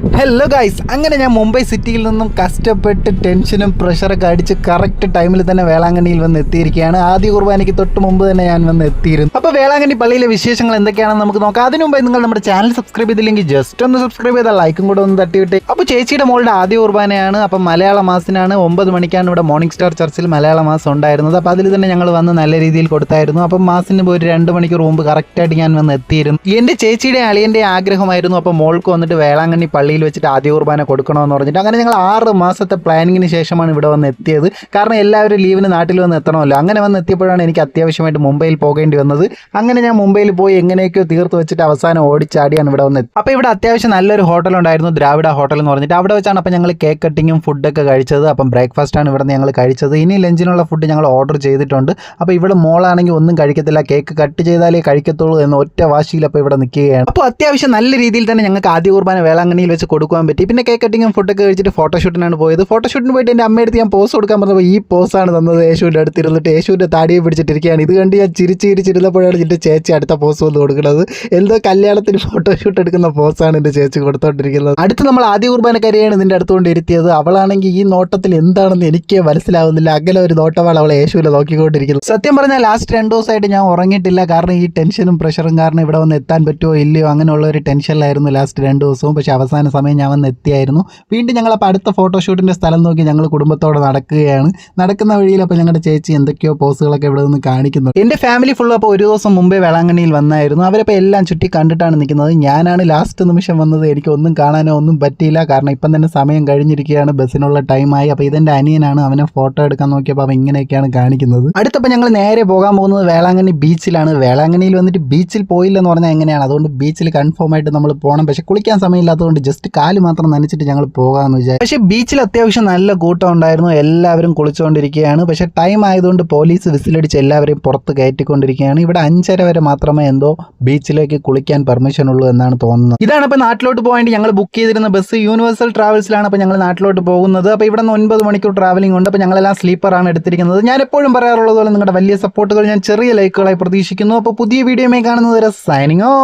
Hello guys, അങ്ങനെ ഞാൻ മുംബൈ സിറ്റിയിൽ നിന്നും കഷ്ടപ്പെട്ട് ടെൻഷനും പ്രഷറൊക്കെ അടിച്ച് കറക്റ്റ് ടൈമിൽ തന്നെ വേളാങ്കണ്ണിയിൽ വന്ന് എത്തിയിരിക്കുകയാണ്. ആദ്യ കുർബാനയ്ക്ക് തൊട്ട് മുമ്പ് തന്നെ ഞാൻ വന്ന് എത്തിയിരുന്നു. അപ്പോൾ വേളാങ്കണ്ണി പള്ളിയിലെ വിശേഷങ്ങൾ എന്തൊക്കെയാണെന്ന് നമുക്ക് നോക്കാം. അതിനു മുമ്പ് നിങ്ങൾ നമ്മുടെ ചാനൽ സബ്സ്ക്രൈബ് ചെയ്തില്ലെങ്കിൽ ജസ്റ്റ് ഒന്ന് സബ്സ്ക്രൈബ് ചെയ്താൽ ലൈക്കും കൂടെ ഒന്ന് തട്ടിവിട്ടെ. അപ്പോൾ ചേച്ചിയുടെ മോളുടെ ആദ്യ കുർബാനയാണ്. അപ്പം മലയാള മാസത്തിനാണ് 9 മണിക്കാണ് ഇവിടെ മോർണിംഗ് സ്റ്റാർ ചർച്ചിൽ മലയാള മാസം ഉണ്ടായിരുന്നത്. അപ്പോൾ അതിൽ തന്നെ ഞങ്ങൾ വന്ന് നല്ല രീതിയിൽ കൊടുത്തായിരുന്നു. അപ്പം മാസത്തിന് ഒരു 2 മണിക്കൂർ മുമ്പ് കറക്റ്റായിട്ട് ഞാൻ വന്ന് എത്തിയിരുന്നു. എൻ്റെ ചേച്ചിയുടെ അളിയൻ്റെ ആഗ്രഹമായിരുന്നു. അപ്പോൾ മോൾക്ക് വന്നിട്ട് വേളാങ്കണ്ണി പള്ളിയിൽ വെച്ചിട്ട് ആദ്യ കുർബാന കൊടുക്കണമെന്ന് പറഞ്ഞിട്ട് അങ്ങനെ ഞങ്ങൾ 6 മാസത്തെ പ്ലാനിങ്ങിന് ശേഷമാണ് ഇവിടെ വന്ന് എത്തിയത്. കാരണം എല്ലാവരും ലീവിന് നാട്ടിൽ വന്ന് എത്തണമല്ലോ. അങ്ങനെ വന്ന് എത്തിയപ്പോഴാണ് എനിക്ക് അത്യാവശ്യമായിട്ട് മുംബൈയിൽ പോകേണ്ടി വന്നത്. അങ്ങനെ ഞാൻ മുംബൈയിൽ പോയി എങ്ങനെയൊക്കെയോ തീർത്ത് വെച്ചിട്ട് അവസാനം ഓടിച്ചാടിയാണ് ഇവിടെ വന്നത്. അപ്പോൾ ഇവിടെ അത്യാവശ്യം നല്ലൊരു ഹോട്ടൽ ഉണ്ടായിരുന്നു, ദ്രാവിഡ ഹോട്ടൽ എന്ന് പറഞ്ഞിട്ട്. അവിടെ വെച്ചാണ് അപ്പോൾ ഞങ്ങൾ കേക്ക് കട്ടിങ്ങും ഫുഡൊക്കെ കഴിച്ചത്. അപ്പം ബ്രേക്ക്ഫാസ്റ്റാണ് ഇവിടെ നിന്ന് ഞങ്ങൾ കഴിച്ചത്. ഇനി ലഞ്ചിനുള്ള ഫുഡ് ഞങ്ങൾ ഓർഡർ ചെയ്തിട്ടുണ്ട്. അപ്പോൾ ഇവിടെ മോളാണെങ്കിൽ ഒന്നും കഴിക്കത്തില്ല, കേക്ക് കട്ട് ചെയ്താലേ കഴിക്കത്തുള്ളൂ എന്ന ഒറ്റ വാശിയിൽ അപ്പോൾ ഇവിടെ നിൽക്കുകയാണ്. അപ്പോൾ അത്യാവശ്യം നല്ല രീതിയിൽ തന്നെ ഞങ്ങൾക്ക് ആദ്യ കുർബാന വേളാങ്കണ്ണിയിൽ വെച്ച് കൊടുക്കാൻ പറ്റി. പിന്നെ കേക്ക് കട്ടിങ്ങും ഫുഡൊക്കെ കഴിച്ചിട്ട് ഫോട്ടോഷൂട്ടിനാണ് പോയത്. ഫോട്ടോഷൂട്ടിന് പോയിട്ട് എൻ്റെ അമ്മയെടുത്ത് ഞാൻ പോസ് കൊടുക്കാൻ പറഞ്ഞപ്പോൾ ഈ പോസാണ് തന്നത്. യേശുവിൻ്റെ അടുത്തിരുന്നിട്ട് യേശുവിൻ്റെ താടിയെ പിടിച്ചിട്ടിരിക്കുകയാണ്. ഇത് കണ്ട് ഞാൻ ചിരിച്ചിരുന്നപ്പോഴാണ് എൻ്റെ ചേച്ചി അടുത്ത പോസ് വന്ന് കൊടുക്കുന്നത്. എന്തോ കല്യാണത്തിന് ഫോട്ടോഷൂട്ട് എടുക്കുന്ന പോസാണ് എൻ്റെ ചേച്ചി കൊടുത്തോണ്ടിരിക്കുന്നത്. അടുത്ത് നമ്മൾ ആദ്യ കുർബാനക്കാരെയാണ് ഇതിൻ്റെ അടുത്തുകൊണ്ട് ഇരുത്തിയത്. അവളാണെങ്കിൽ ഈ നോട്ടത്തിൽ എന്താണെന്ന് എനിക്ക് മനസ്സിലാവുന്നില്ല. അകലെ ഒരു നോട്ടമാണ് അവളെ യേശുവിനെ നോക്കിക്കൊണ്ടിരിക്കുന്നത്. സത്യം പറഞ്ഞാൽ ലാസ്റ്റ് 2 ദിവസമായിട്ട് ഞാൻ ഉറങ്ങിയിട്ടില്ല. കാരണം ഈ ടെൻഷനും പ്രഷറും കാരണം ഇവിടെ വന്ന് എത്താൻ പറ്റുമോ ഇല്ലയോ അങ്ങനെയുള്ള ഒരു ടെൻഷനിലായിരുന്നു ലാസ്റ്റ് 2 ദിവസവും. പക്ഷേ അവസാന സമയം ഞാൻ വന്ന് എത്തിയായിരുന്നു. വീണ്ടും ഞങ്ങളപ്പോൾ അടുത്ത ഫോട്ടോഷൂട്ടിൻ്റെ സ്ഥലം നോക്കി ഞങ്ങൾ കുടുംബത്തോടെ നടക്കുകയാണ്. നടക്കുന്ന വഴിയിൽ അപ്പോൾ ഞങ്ങളുടെ ചേച്ചി എന്തൊക്കെയോ പോസുകളൊക്കെ ഇവിടെ നിന്ന് കാണിക്കുന്നു. എൻ്റെ ഫാമിലി ഫുള്ള് അപ്പോൾ ഒരു ദിവസം മുമ്പേ വേളാങ്കണ്ണിയിൽ വന്നായിരുന്നു. അവരപ്പോൾ എല്ലാം ചുറ്റി കണ്ടിട്ടാണ് നിൽക്കുന്നത്. ഞാനാണ് ലാസ്റ്റ് നിമിഷം വന്നത്. എനിക്ക് ഒന്നും കാണാനോ ഒന്നും പറ്റിയില്ല. കാരണം ഇപ്പം തന്നെ സമയം കഴിഞ്ഞിരിക്കുകയാണ്, ബസ്സിനുള്ള ടൈമായി. അപ്പോൾ ഇതെൻ്റെ അനിയനാണ്. അവനെ ഫോട്ടോ എടുക്കാൻ നോക്കിയപ്പോൾ അവൻ ഇങ്ങനെയൊക്കെയാണ് കാണിക്കുന്നത്. അടുത്തപ്പോൾ ഞങ്ങൾ നേരെ പോകാൻ പോകുന്നത് വേളാങ്കണ്ണി ബീച്ചിലാണ്. വേളാങ്കണ്ണിയിൽ വന്നിട്ട് ബീച്ചിൽ പോയില്ലെന്ന് പറഞ്ഞാൽ എങ്ങനെയാണ്? അതുകൊണ്ട് ബീച്ചിൽ കൺഫേം ആയിട്ട് നമ്മൾ പോകണം. പക്ഷേ കുളിക്കാൻ സമയമില്ലാത്തതുകൊണ്ട് ജസ്റ്റ് കാല് മാത്രം നനച്ചിട്ട് ഞങ്ങൾ പോകാമെന്ന് വിചാരിച്ചു. പക്ഷേ ബീച്ചിൽ അത്യാവശ്യം നല്ല കൂട്ടം ഉണ്ടായിരുന്നു. എല്ലാവരും കുളിച്ചുകൊണ്ടിരിക്കുകയാണ്. പക്ഷേ ടൈം ആയതുകൊണ്ട് പോലീസ് വിസിലടിച്ച് എല്ലാവരെയും പുറത്ത് കയറ്റിക്കൊണ്ടിരിക്കുകയാണ്. ഇവിടെ 5:30 വരെ മാത്രമേ എന്തോ ബീച്ചിലേക്ക് കുളിക്കാൻ പെർമിഷൻ ഉള്ളൂ എന്നാണ് തോന്നുന്നത്. ഇതാണ് ഇപ്പോൾ നാട്ടിലോട്ട് പോകാൻ ഞങ്ങൾ ബുക്ക് ചെയ്തിരുന്ന ബസ്. യൂണിവേഴ്സൽ ട്രാവൽസിലാണ് അപ്പോൾ ഞങ്ങൾ നാട്ടിലോട്ട് പോകുന്നത്. അപ്പോൾ ഇവിടെ നിന്ന് 9 മണിക്കൂർ ട്രാവലിംഗ് ഉണ്ട്. അപ്പോൾ ഞങ്ങളെല്ലാം സ്ലീപ്പറാണ് എടുത്തിരിക്കുന്നത്. ഞാൻ എപ്പോഴും പറയാറുള്ളത് പോലെ നിങ്ങളുടെ വലിയ സപ്പോർട്ടുകൾ ഞാൻ ചെറിയ ലൈക്കുകളായി പ്രതീക്ഷിക്കുന്നു. അപ്പോൾ പുതിയ വീഡിയോയുമായി കാണുന്നത് വരെ സൈനിങ് ഓഫ്.